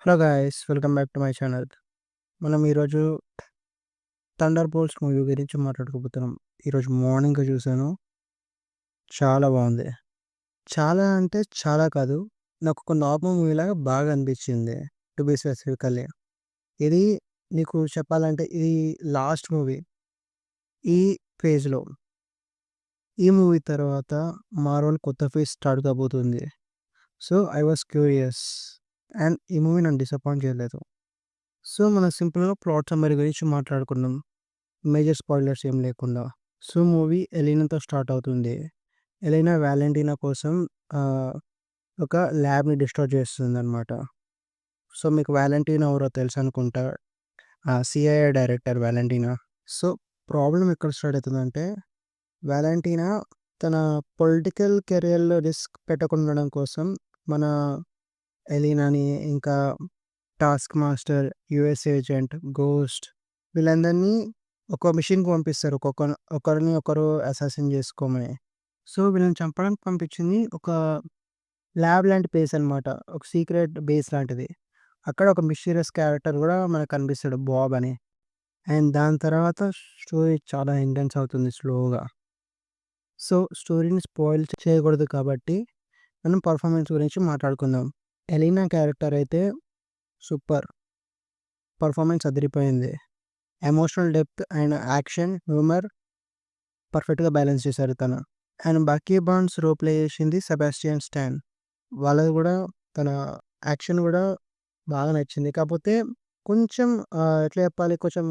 Hello guys, welcome back to my channel. మనం ఈరోజు 'thunder bolts' movie గురించి మాట్లాడుకోబోతున్నాం. ఈరోజు మార్నింగ్ చూసాను. చాలా బాగుంది. చాలా అంటే చాలా కాదు. నాకు ఒక నార్మల్ మూవీలాగా బాగా అనిపించింది. To be specifically. ఇది నీకు చెప్పాలంటే ఇది లాస్ట్ మూవీ ఈ ఫేజ్‌లో. ఈ మూవీ తర్వాత మార్వెల్ కొత్త ఫేజ్ స్టార్ట్ కాబోతుంది. So, I was curious and ఈ మూవీ నన్ను డిసప్పాయింట్ చేయలేదు. సో, మనం సింపుల్‌గా ప్లాట్ సమ్మరీ గురించి మాట్లాడుకుందాం. మేజర్ స్పాయిలర్స్ ఏం లేకుండా. సో, మూవీ ఎలీనాతో స్టార్ట్ అవుతుంది. ఎలీనా వాలెంటీనా కోసం ఆహ్, ఒక ల్యాబ్‌ని డిస్ట్రాయ్ చేస్తుందనమాట. సో, మీకు వాలెంటీనా ఎవరో తెలుసనుకుంటా. CIA director Valentina. So, problem ఎక్కడ స్టార్ట్ అవుతుందంటే, వాలెంటీనా తన పొలిటికల్ కెరియర్‌లో రిస్క్ పెట్టకుండా ఉండడం కోసం మన ఎలీనాని, ఇంకా task master, US agent, ghost వీళ్ళందరినీ ఒక మిషన్‌కి పంపిస్తారు. ఒకరిని ఒకరు అసాసిన్ చేసుకోమని. సో, వీళ్ళని చంపడానికి పంపించింది ఒక ల్యాబ్ లాంటి ప్లేస్ అనమాట. ఒక సీక్రెట్ బేస్ లాంటిది. అక్కడ ఒక మిస్టీరియస్ క్యారెక్టర్ గూడా మనకు కనిపిస్తాడు, బాబ్ అని. అండ్ దాని తర్వాత స్టోరీ చాలా ఇంటెన్స్ అవుతుంది స్లోగా. సో, స్టోరీని స్పాయిల్ చేయకూడదు కాబట్టి మనం పర్ఫార్మెన్స్ గురించి మాట్లాడుకుందాం. ఎలీనా క్యారెక్టర్ అయితే సూపర్. పర్ఫార్మెన్స్ అదిరిపోయింది. Emotional depth and action, humour పర్ఫెక్ట్‌గా బ్యాలెన్స్ చేశారు తను. And 'Bucky Barnes' role play చేసింది సెబాస్టియన్ స్టాన్. వాళ్ళది గూడా తన యాక్షన్ గూడా బాగా నచ్చింది. కాపోతే కొంచెం ఎట్లా చెప్పాలి, కొంచెం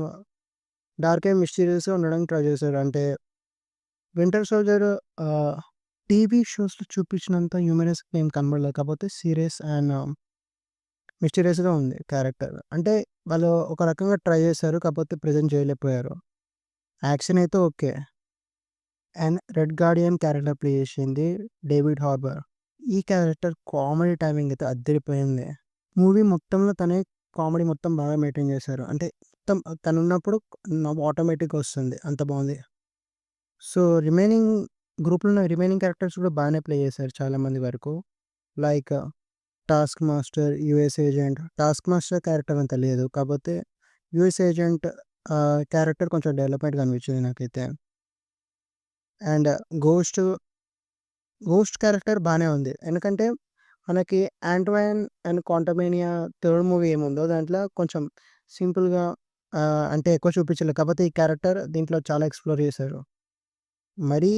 డార్క్ అండ్ మిస్టీరియస్‌గా ఉండడానికి ట్రై చేశారు. అంటే 'వింటర్ సోల్జర్' ఆహ్, టీవీ షోస్‌లో చూపించినంత హ్యూమరస్‌గా ఏం కనబడలేదు. కాపోతే సీరియస్ అండ్ మిస్టీరియస్‌గా ఉంది క్యారెక్టర్. అంటే వాళ్ళు ఒక రకంగా ట్రై చేశారు. కాపోతే ప్రెజెంట్ చేయలేకపోయారు. యాక్షన్ అయితే okay. And 'red Guardian' character play చేసింది డేవిడ్ హార్బర్. ఈ క్యారెక్టర్ కామెడీ టైమింగ్ అయితే అద్దిరిపోయింది. మూవీ మొత్తంలో తనే కామెడీ మొత్తం బాగా మెయింటైన్ చేశారు. అంటే మొత్తం తనున్నప్పుడు ఆటోమేటిక్‌గా వస్తుంది. అంత బావుంది. సో, గ్రూప్‌లో ఉన్న రిమైనింగ్ క్యారెక్టర్స్ కూడా బాగానే ప్లే చేశారు చాలామంది వరకు. Like task master, US agent. Task master character అంత లేదు. కాపోతే యూఎస్ ఏజెంట్ క్యారెక్టర్ కొంచెం డెవలప్‌మెంట్‌గా అనిపించింది నాకైతే. అండ్ గోస్ట్ గోస్ట్ క్యారెక్టర్ బానే ఉంది. ఎందుకంటే, మనకి 'Ant-Man and Quantumania' third movie ఏముందో దాంట్లో కొంచెం సింపుల్‌గా అంటే ఎక్కువ చూపించలేదు. కాపోతే ఈ క్యారెక్టర్ దీంట్లో చాలా ఎక్స్‌ప్లోర్ చేశారు. మరీ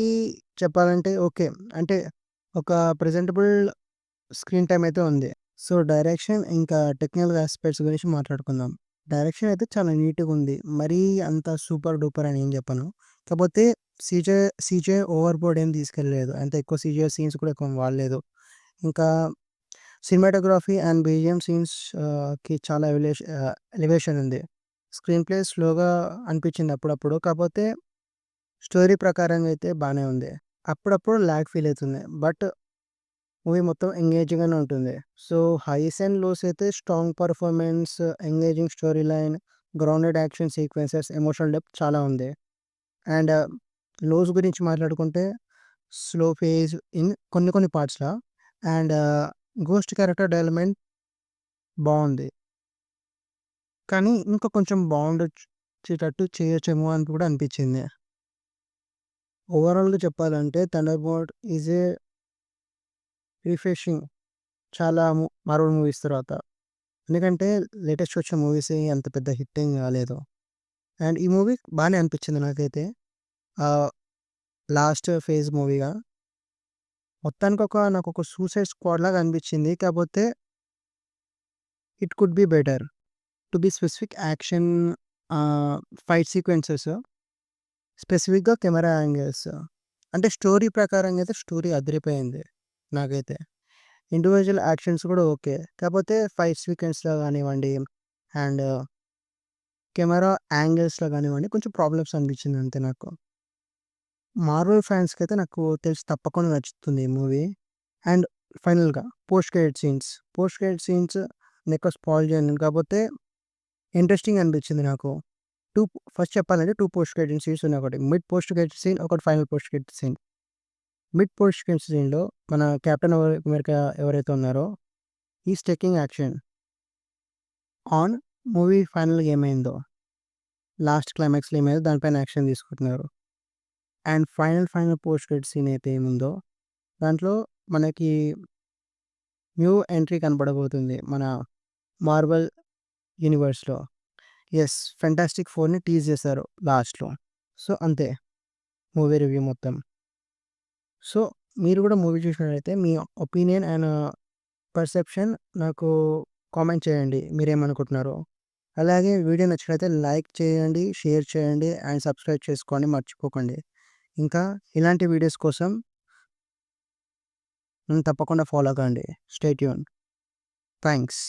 చెప్పాలంటే ఓకే. అంటే ఒక ప్రెజెంటబుల్ స్క్రీన్ టైమ్ అయితే ఉంది. సో, డైరెక్షన్ ఇంకా టెక్నికల్ యాస్పెక్ట్స్ గురించి మాట్లాడుకుందాం. డైరెక్షన్ అయితే చాలా నీట్‌గుంది. మరీ అంత సూపర్ డూపర్ అని ఏం చెప్పను. కాపోతే సీజే సీజే ఓవర్‌బోర్డ్ ఏం తీసుకెళ్ళలేదు. అంటే ఎక్కువ సీజీఐ సీన్స్ కూడా ఎక్కువ వాడలేదు. ఇంకా సినిమాటోగ్రఫీ అండ్ బీజీఎం సీన్స్ కి చాలా ఎలివేషన్ ఉంది. స్క్రీన్ ప్లే స్లోగా అనిపించింది అప్పుడప్పుడు. కాపోతే స్టోరీ ప్రకారంగా అయితే బానే ఉంది. అప్పుడప్పుడు ల్యాగ్ ఫీల్ అయితుంది. బట్ మూవీ మొత్తం ఎంగేజింగ్‌గానే ఉంటుంది. సో, హైస్ అండ్ లోస్ అయితే strong performance, engaging story line, grounded action sequences, emotional depth చాలా ఉంది. అండ్ లోస్ గురించి మాట్లాడుకుంటే స్లో ఫేజ్ ఇన్ కొన్ని కొన్ని పార్ట్స్‌ల. అండ్ గోస్ట్ క్యారెక్టర్ డెవలప్‌మెంట్ బావుంది. కానీ ఇంకా కొంచెం బావుండొచ్చేటట్టు చేయొచ్చేమో అని కూడా అనిపించింది. ఓవరాల్‌గా చెప్పాలంటే 'థండర్‌బోల్ట్' ఈజ్ ఏ రిఫ్రెషింగ్ చాలా మార్వెల్ మూవీస్ తర్వాత. ఎందుకంటే లేటెస్ట్ వచ్చిన మూవీస్ అంత పెద్ద హిట్ ఏం కాలేదు. అండ్ ఈ మూవీ బానే అనిపించింది నాకైతే. ఆహ్, లాస్ట్ ఫేజ్ మూవీగా. నాకొక 'సూసైడ్ స్క్వాడ్' లాగా అనిపించింది. కాపోతే it could be better. To be specific action, ఆహ్, ఫైట్ సీక్వెన్సెస్, స్పెసిఫిక్‌గా కెమెరా యాంగిల్స్. అంటే స్టోరీ ప్రకారంగా అయితే స్టోరీ అదిరిపోయింది నాకైతే. ఇండివిడ్యువల్ యాక్షన్స్ కూడా ఓకే. కాపోతే ఫైట్ సీక్వెన్స్‌లో గానివ్వండి, అండ్ కెమెరా యాంగిల్స్‌లో గానివ్వండి, కొంచెం ప్రాబ్లమ్స్ అనిపించింది అంతే నాకు. మార్వెల్ ఫ్యాన్స్‌కైతే నాకు తెలిసి తప్పకుండా నచ్చుతుంది ఈ మూవీ. అండ్ ఫైనల్‌గా post credit scenes. Post credit scenes నేనెక్కువ స్పాయిల్ చేయను. కాపోతే ఇంట్రెస్టింగ్ అనిపించింది నాకు. 2 ఫస్ట్ చెప్పాలంటే 2 పోస్ట్ క్రెడిట్ సీన్స్ ఉన్నాయి. ఒకటి మిడ్ పోస్ట్ క్రెడిట్ సీన్, ఒకటి final post credit scene. Mid post credit సీన్‌లో మన కెప్టెన్ అమెరికా ఎవరైతే ఉన్నారో, he is taking action. On movie ఫైనల్‌గా ఏమైందో, లాస్ట్ క్లైమాక్స్‌లో ఏమైందో దానిపైన యాక్షన్ తీసుకుంటున్నారు. And final post credit scene అయితే ఏముందో, దాంట్లో మనకి న్యూ ఎంట్రీ కనపడబోతుంది మన మార్వెల్ యూనివర్స్‌లో. యెస్. 'ఫెంటాస్టిక్ ఫోర్‌ని' టీజ్ చేశారు లాస్ట్‌లో. సో, అంతే మూవీ రివ్యూ మొత్తం. సో, మీరు కూడా మూవీ చూసినట్లయితే మీ ఒపీనియన్ అండ్ పర్సెప్షన్ నాకు కామెంట్ చేయండి. మీరేమనుకుంటున్నారో? అలాగే వీడియో నచ్చినట్లయితే లైక్ చేయండి, షేర్ చేయండి అండ్ సబ్స్క్రైబ్ చేసుకోండి మర్చిపోకండి. ఇంకా ఇలాంటి వీడియోస్ కోసం నన్ను తప్పకుండా ఫాలో కండి. Stay tune. థాంక్స్.